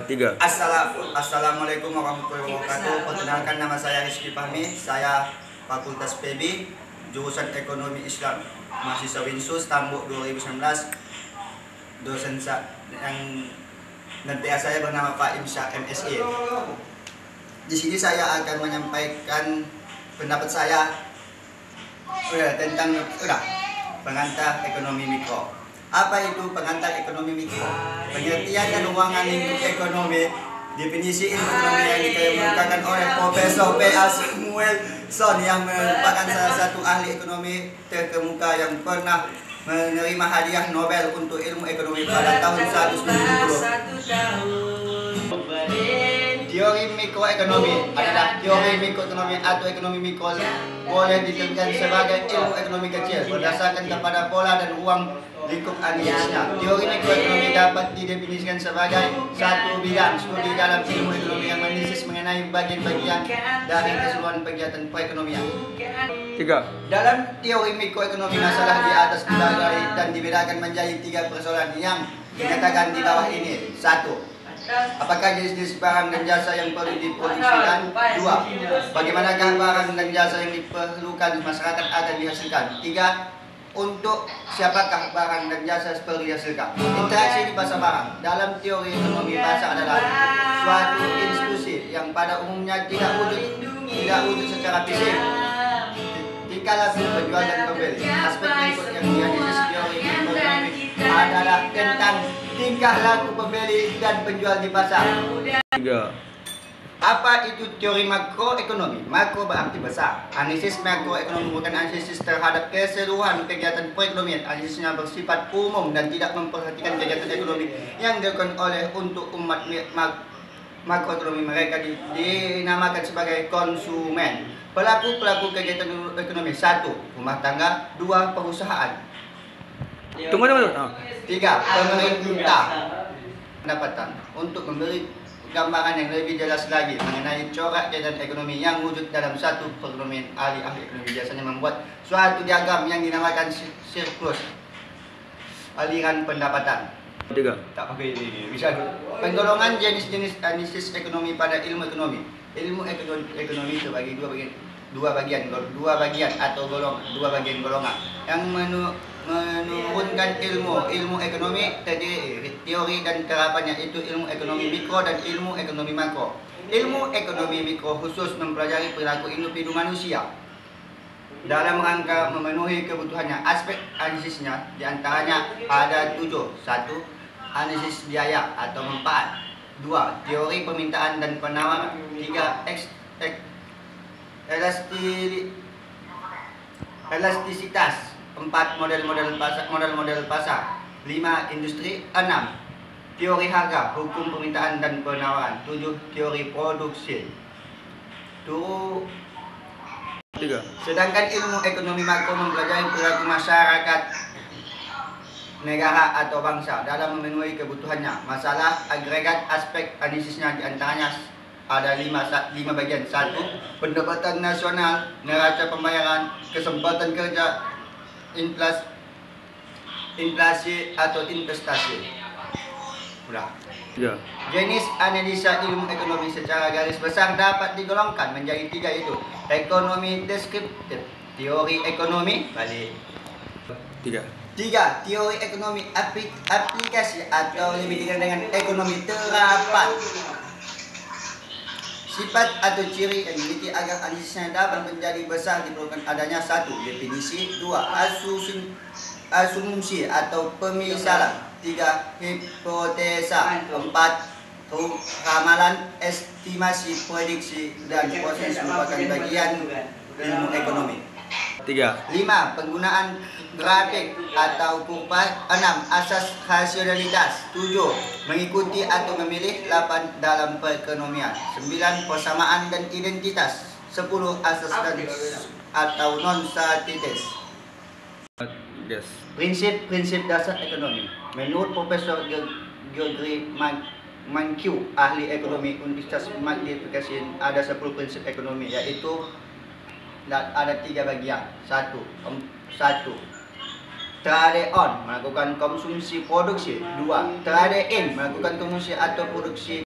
Tiga. Assalamualaikum warahmatullahi wabarakatuh. Perkenalkan, nama saya Rizky Fahmi. Saya Fakultas PB, jurusan Ekonomi Islam, mahasiswa Winsus, Tambuk 2019. Dosen yang nanti saya bernama Pak Imsya MSI. Di sini saya akan menyampaikan pendapat saya tentang pengantar ekonomi mikro. Apa itu pengantar ekonomi mikro? Pengertian dan ruangan lingkup ekonomi, definisi ilmu ekonomi yang dikemukakan oleh Profesor P.A. Samuelson yang merupakan salah satu ahli ekonomi terkemuka yang pernah menerima hadiah Nobel untuk ilmu ekonomi pada tahun 1970. Teori mikroekonomi adalah teori mikroekonomi atau ekonomi mikro, boleh ditentukan sebagai ilmu ekonomi kecil berdasarkan kepada pola dan ruang lingkup analisisnya. Teori mikroekonomi dapat didefinisikan sebagai satu bidang studi dalam ilmu ekonomi yang menganalisis mengenai bagian-bagian dari keseluruhan kegiatan perekonomian. Tiga. Dalam teori mikroekonomi, masalah di atas dibagi dan dibedakan menjadi tiga persoalan yang dinyatakan di bawah ini. Satu, apakah jenis-jenis barang dan jasa yang perlu diproduksikan? Dua, bagaimanakah barang dan jasa yang diperlukan masyarakat akan dihasilkan? Tiga, untuk siapakah barang dan jasa perlu dihasilkan? Interaksi di pasar barang. Dalam teori ekonomi, pasar adalah suatu institusi yang pada umumnya tidak wujud secara fisik. Dikala penjual dan pembeli. Aspek berikut yang dianalisis teori ekonomi adalah tentang tingkah laku pembeli dan penjual di pasar. Tiga. Apa itu teori makroekonomi? Makro berarti besar. Analisis makroekonomi merupakan analisis terhadap keseluruhan kegiatan perekonomian. Analisisnya bersifat umum dan tidak memperhatikan kegiatan ekonomi yang dilakukan oleh untuk umat. Makroekonomi mereka dinamakan sebagai konsumen. Pelaku kegiatan ekonomi: satu, rumah tangga; dua, perusahaan; Tunggu. tiga, pemerintah. Pendapatan. Untuk memberi gambaran yang lebih jelas lagi mengenai corak kegiatan ekonomi yang wujud dalam satu perekonomian, ahli ekonomi biasanya membuat suatu diagram yang dinamakan siklus aliran pendapatan. Tiga. Tak pakai ini. Bisa penggolongan jenis-jenis analisis ekonomi pada ilmu ekonomi. Ilmu ekonomi terbagi dua bagian atau dua bagian golongan yang menurunkan ilmu ekonomi terdiri teori dan terapannya, yaitu ilmu ekonomi mikro dan ilmu ekonomi makro. Ilmu ekonomi mikro khusus mempelajari perilaku individu manusia dalam rangka memenuhi kebutuhannya. Aspek analisisnya diantaranya ada 7. 1. Analisis biaya atau manfaat. 2. Teori permintaan dan penawaran. 3. Elastisitas. 4. Model-model pasar. 5. Industri. 6. Teori harga, hukum permintaan dan penawaran. 7. Teori produksi. Tiga. Sedangkan ilmu ekonomi makro mempelajari perilaku masyarakat, negara atau bangsa dalam memenuhi kebutuhannya. Masalah agregat aspek analisisnya diantaranya ada 5 bagian. 1. Pendapatan nasional, neraca pembayaran, kesempatan kerja, inflasi atau investasi. Udah. Tiga. Jenis analisa ilmu ekonomi secara garis besar dapat digolongkan menjadi 3, yaitu ekonomi deskriptif, teori ekonomi balik. Tiga. 3. Teori ekonomi aplikasi atau lebih dikenal dengan ekonomi terapan. Sifat atau ciri yang dimiliki agar analisisnya dapat menjadi besar diperlukan adanya 1. Definisi. 2. Asumsi atau pemisalan. 3. Hipotesa. 4. Ramalan, estimasi, prediksi, dan proses merupakan bagian ilmu ekonomi. 3. 5. Penggunaan grafik atau kurva. 6. Asas rasionalitas. 7. Mengikuti atau memilih. 8. Dalam perekonomian. 9. Persamaan dan identitas. 10. Asas dan atau non-statitis. Yes. Prinsip-prinsip dasar ekonomi. Menurut Profesor Gregory Mankiw, ahli ekonomi Universitas Magnification, ada 10 prinsip ekonomi, yaitu ada 3 bagian. 1. Terada on, melakukan konsumsi produksi. 2. Terada in, melakukan konsumsi atau produksi